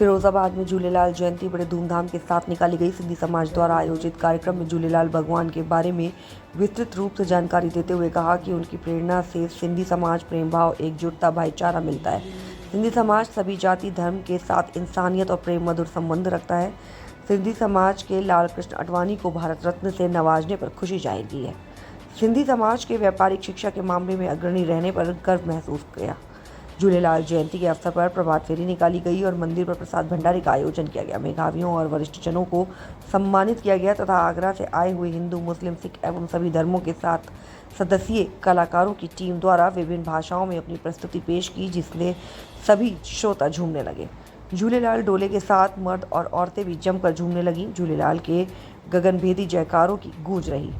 फिरोजाबाद में झूलेलाल जयंती बड़े धूमधाम के साथ निकाली गई। सिंधी समाज द्वारा आयोजित कार्यक्रम में झूलेलाल भगवान के बारे में विस्तृत रूप से जानकारी देते हुए कहा कि उनकी प्रेरणा से सिंधी समाज प्रेम भाव, एकजुटता, भाईचारा मिलता है। सिंधी समाज सभी जाति धर्म के साथ इंसानियत और प्रेम मधुर संबंध रखता है। सिंधी समाज के लाल कृष्ण आडवाणी को भारत रत्न से नवाजने पर खुशी जाहिर की है। सिंधी समाज के व्यापारिक शिक्षा के मामले में अग्रणी रहने पर गर्व महसूस किया। झूलेलाल जयंती के अवसर पर प्रभात फेरी निकाली गई और मंदिर पर प्रसाद भंडारे का आयोजन किया गया। मेधावियों और वरिष्ठ जनों को सम्मानित किया गया तथा आगरा से आए हुए हिंदू, मुस्लिम, सिख एवं सभी धर्मों के साथ सदस्यीय कलाकारों की टीम द्वारा विभिन्न भाषाओं में अपनी प्रस्तुति पेश की, जिससे सभी श्रोता झूमने लगे। झूलेलाल डोले के साथ मर्द और औरतें भी जमकर झूमने लगीं। झूलेलाल के गगनभेदी जयकारों की गूंज रही।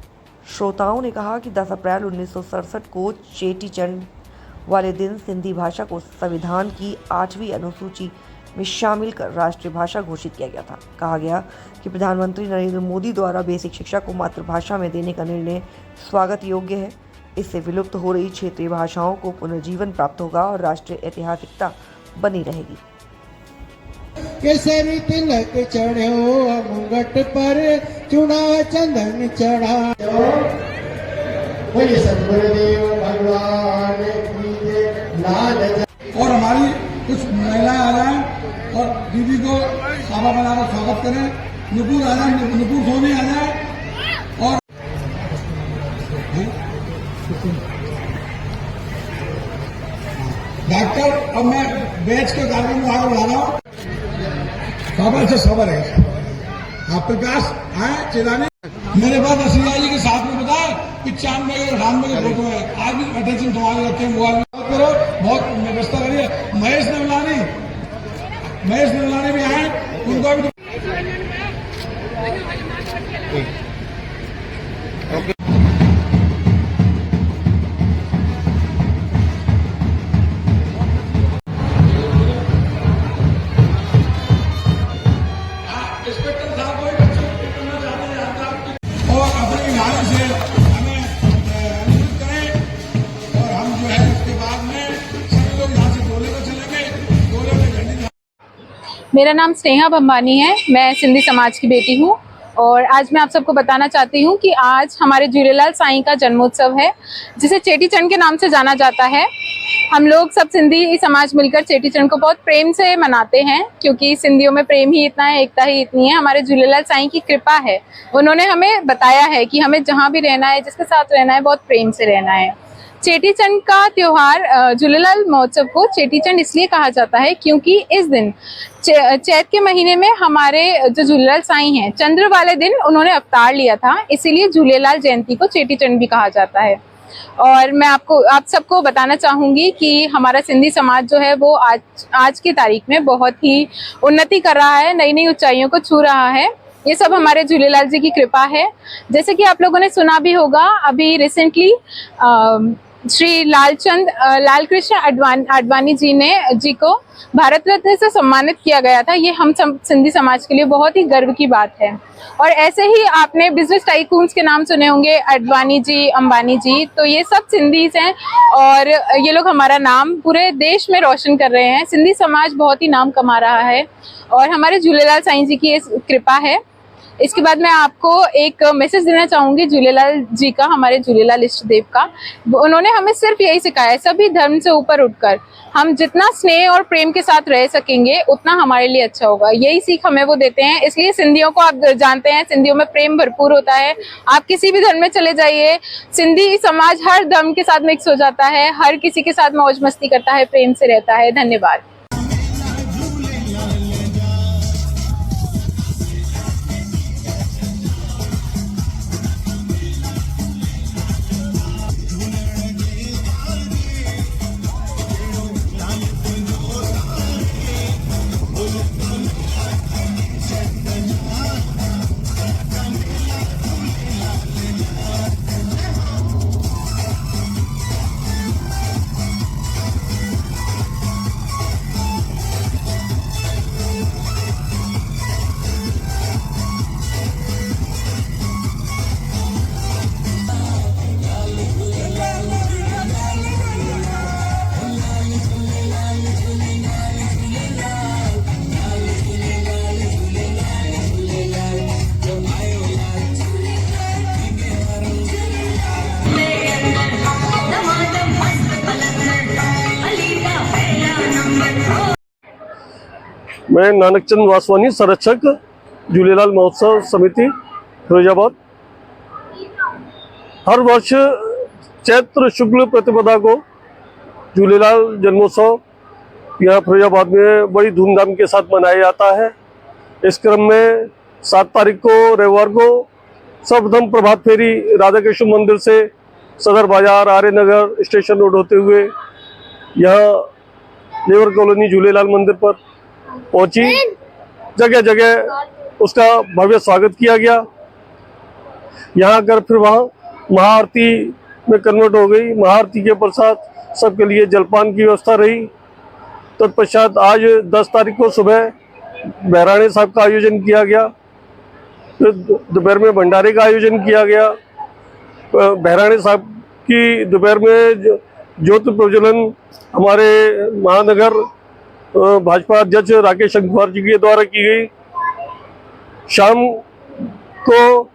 श्रोताओं ने कहा कि 10 अप्रैल 1967 को चेटी चंड वाले दिन सिंधी भाषा को संविधान की 8वीं अनुसूची में शामिल कर राष्ट्रीय भाषा घोषित किया गया था। कहा गया कि प्रधानमंत्री नरेंद्र मोदी द्वारा बेसिक शिक्षा को मातृभाषा में देने का निर्णय स्वागत योग्य है। इससे विलुप्त हो रही क्षेत्रीय भाषाओं को पुनर्जीवन प्राप्त होगा और राष्ट्रीय ऐतिहासिकता बनी रहेगी। केसरी तिलक चढ़ो मुंगट पर चुना चंदन चढ़ा। सतगुरुदेव भगवान की जय। और हमारी कुछ महिलाएं आ जाएं और दीदी को साबा बनाकर स्वागत करें। नुपुर आ जाए, नुपुर सोनी आ जाए। और डॉक्टर, अब मैं बैच के कार्यक्रम को आगे बढ़ा रहा हूँ। खबर से खबर है। आप प्रकाश आए चेलानी मेरे पास असलिया जी के साथ में बताया 95 के 98 के फोटो है। आज भी अटेंशन तुम्हारे रखे मोबाइल करो, बहुत व्यवस्था करिए। महेश नवलानी भी आए, उनको भी मेरा नाम स्नेहा भंबानी है। मैं सिंधी समाज की बेटी हूँ और आज मैं आप सबको बताना चाहती हूँ कि आज हमारे झूलेलाल साईं का जन्मोत्सव है, जिसे चेटी चंड के नाम से जाना जाता है। हम लोग सब सिंधी समाज मिलकर चेटी चंड को बहुत प्रेम से मनाते हैं, क्योंकि सिंधियों में प्रेम ही इतना है, एकता ही इतनी है। हमारे झूलेलाल साईं की कृपा है। उन्होंने हमें बताया है कि हमें जहाँ भी रहना है, जिसके साथ रहना है, बहुत प्रेम से रहना है। चेटी चंड का त्योहार, झूलेलाल महोत्सव को चेटी चंड इसलिए कहा जाता है क्योंकि इस दिन चैत के महीने में हमारे जो झूलेलाल साईं हैं, चंद्र वाले दिन उन्होंने अवतार लिया था, इसीलिए झूलेलाल जयंती को चेटी चंड भी कहा जाता है। और मैं आप सबको बताना चाहूंगी कि हमारा सिंधी समाज जो है वो आज की तारीख में बहुत ही उन्नति कर रहा है, नई नई ऊंचाइयों को छू रहा है। ये सब हमारे झूलेलाल जी की कृपा है। जैसे कि आप लोगों ने सुना भी होगा, अभी रिसेंटली श्री लाल कृष्ण आडवाणी जी को भारत रत्न से सम्मानित किया गया था। ये हम सिंधी समाज के लिए बहुत ही गर्व की बात है। और ऐसे ही आपने बिजनेस टाइकून्स के नाम सुने होंगे, आडवाणी जी, अंबानी जी, तो ये सब सिंधीज हैं और ये लोग हमारा नाम पूरे देश में रोशन कर रहे हैं। सिंधी समाज बहुत ही नाम कमा रहा है और हमारे झूलेलाल साईं जी की ये कृपा है। इसके बाद मैं आपको एक मैसेज देना चाहूंगी झूलेलाल जी का, हमारे झूलेलाल इष्ट देव का। उन्होंने हमें सिर्फ यही सिखाया है, सभी धर्म से ऊपर उठकर हम जितना स्नेह और प्रेम के साथ रह सकेंगे उतना हमारे लिए अच्छा होगा। यही सीख हमें वो देते हैं। इसलिए सिंधियों को आप जानते हैं, सिंधियों में प्रेम भरपूर होता है। आप किसी भी धर्म में चले जाइए, सिंधी समाज हर धर्म के साथ मिक्स हो जाता है, हर किसी के साथ मौज मस्ती करता है, प्रेम से रहता है। धन्यवाद। मैं नानकचंद वासवानी, संरक्षक, झूलेलाल महोत्सव समिति, फिरोजाबाद। हर वर्ष चैत्र शुक्ल प्रतिपदा को झूलेलाल जन्मोत्सव यहाँ फिरोजाबाद में बड़ी धूमधाम के साथ मनाया जाता है। इस क्रम में 7 तारीख को रविवार को सर्वप्रथम प्रभात फेरी राधा कृष्ण मंदिर से सदर बाजार, आर्य नगर, स्टेशन रोड होते हुए यहाँ लेबर कॉलोनी झूलेलाल मंदिर पर पहुंची। जगह जगह उसका भव्य स्वागत किया गया। यहाँ आकर फिर वहाँ महाआरती में कन्वर्ट हो गई। महाआरती के पश्चात सबके लिए जलपान की व्यवस्था रही। तत्पश्चात आज 10 तारीख को सुबह बहराणे साहब का आयोजन किया गया। फिर दोपहर में भंडारे का आयोजन किया गया। बहराणे साहब की दोपहर में ज्योति प्रज्वलन हमारे महानगर भाजपा अध्यक्ष राकेश शंकर जी के द्वारा की गई। शाम को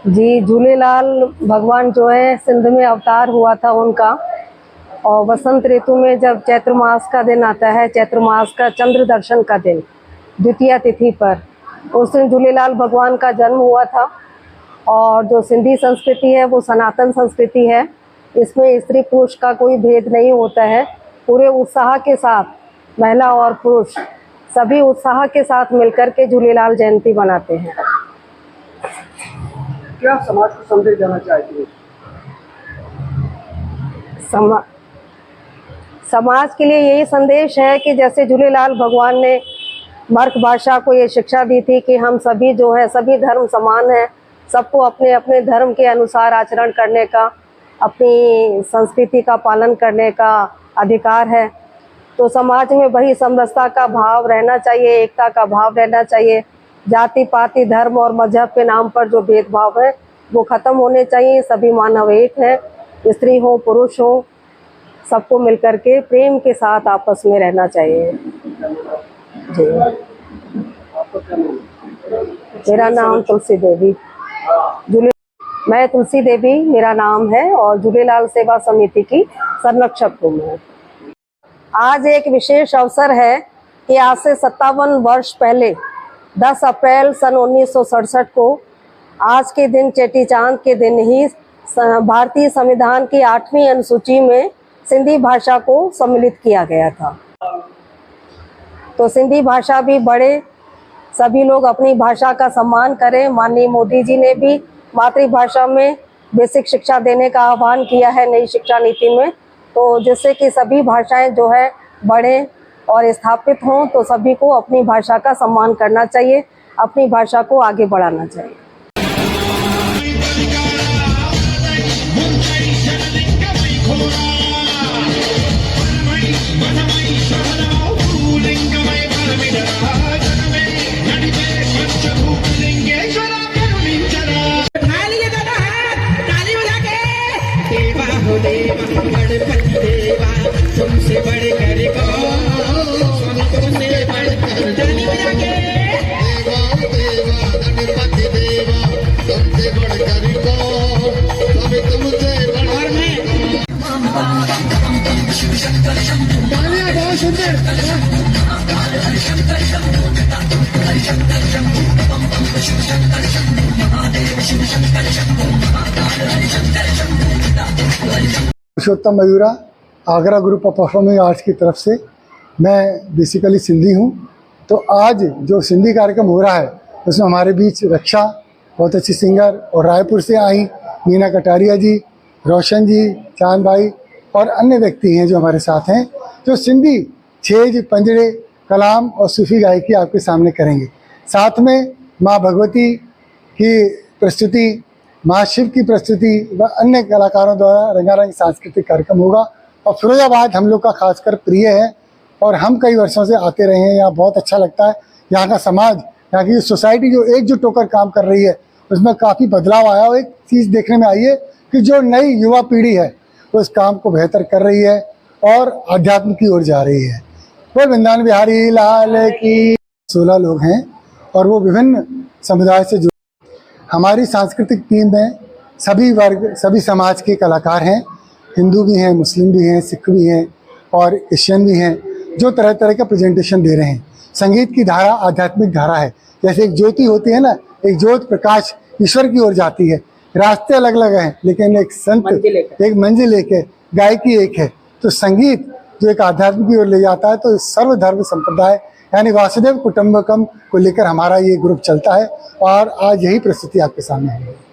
जी, झूलेलाल भगवान जो है सिंध में अवतार हुआ था उनका। और वसंत ऋतु में जब चैत्र मास का दिन आता है, चैत्र मास का चंद्र दर्शन का दिन, द्वितीया तिथि पर, उस दिन झूलेलाल भगवान का जन्म हुआ था। और जो सिंधी संस्कृति है वो सनातन संस्कृति है। इसमें स्त्री पुरुष का कोई भेद नहीं होता है। पूरे उत्साह के साथ महिला और पुरुष सभी उत्साह के साथ मिलकर के झूलेलाल जयंती मनाते हैं। क्या समाज को संदेश देना चाहती है? समाज के लिए यही संदेश है कि जैसे झूलेलाल भगवान ने मर्ख भाषा को ये शिक्षा दी थी कि हम सभी जो है सभी धर्म समान हैं, सबको अपने अपने धर्म के अनुसार आचरण करने का, अपनी संस्कृति का पालन करने का अधिकार है। तो समाज में वही समरसता का भाव रहना चाहिए, एकता का भाव रहना चाहिए। जाति पाति धर्म और मजहब के नाम पर जो भेदभाव है वो खत्म होने चाहिए। सभी मानव एक है, स्त्री हो पुरुष हो, सबको मिलकर के प्रेम के साथ आपस में रहना चाहिए। जी, मेरा नाम तुलसी देवी, मैं तुलसी देवी मेरा नाम है और झूलेलाल सेवा समिति की संरक्षक हूँ मैं। आज एक विशेष अवसर है कि आज से 57 वर्ष पहले 10 अप्रैल सन 1967 को आज के दिन चेटी चांद के दिन ही भारतीय संविधान की 8वीं अनुसूची में सिंधी भाषा को सम्मिलित किया गया था। तो सिंधी भाषा भी बढ़े, सभी लोग अपनी भाषा का सम्मान करें। माननीय मोदी जी ने भी मातृभाषा में बेसिक शिक्षा देने का आह्वान किया है नई शिक्षा नीति में, तो जिससे कि सभी भाषाएं जो है बढ़े और स्थापित हों। तो सभी को अपनी भाषा का सम्मान करना चाहिए, अपनी भाषा को आगे बढ़ाना चाहिए। ताली बजा के Purushottam Mayura, Agra group of performing arts की तरफ से। मैं बेसिकली सिंधी हूँ, तो आज जो सिंधी कार्यक्रम हो रहा है उसमें हमारे बीच रक्षा बहुत अच्छी सिंगर और रायपुर से आई मीना कटारिया जी, रोशन जी, चांद भाई और अन्य व्यक्ति हैं जो हमारे साथ हैं, जो सिंधी छेज, पंजड़े, कलाम और सूफी गायकी आपके सामने करेंगे। साथ में माँ भगवती की प्रस्तुति, माँ शिव की प्रस्तुति व अन्य कलाकारों द्वारा रंगारंग सांस्कृतिक कार्यक्रम होगा। और फिरोजाबाद हम लोग का खासकर प्रिय है और हम कई वर्षों से आते रहे हैं। यहाँ बहुत अच्छा लगता है। यहाँ का समाज, यहाँ की सोसाइटी जो एकजुट होकर काम कर रही है उसमें काफ़ी बदलाव आया। और एक चीज़ देखने में आई है कि जो नई युवा पीढ़ी है वो इस काम को बेहतर कर रही है और आध्यात्म की ओर जा रही है। वो वृंदावन बिहारी लाल की 16 लोग हैं और वो विभिन्न समुदाय से जुड़े। हमारी सांस्कृतिक टीम में सभी वर्ग, सभी समाज के कलाकार हैं। हिंदू भी हैं, मुस्लिम भी हैं, सिख भी हैं और क्रिश्चियन भी हैं, जो तरह तरह का प्रेजेंटेशन दे रहे हैं। संगीत की धारा आध्यात्मिक धारा है। जैसे एक ज्योति होती है ना, एक ज्योत प्रकाश ईश्वर की ओर जाती है। रास्ते अलग अलग हैं लेकिन एक संत एक मंजिल एक है, गायकी एक है। तो संगीत जो एक आध्यात्म की ओर ले जाता है, तो सर्वधर्म संप्रदाय यानी वासुदेव कुटुंबकम को लेकर हमारा ये ग्रुप चलता है और आज यही प्रस्तुति आपके सामने है।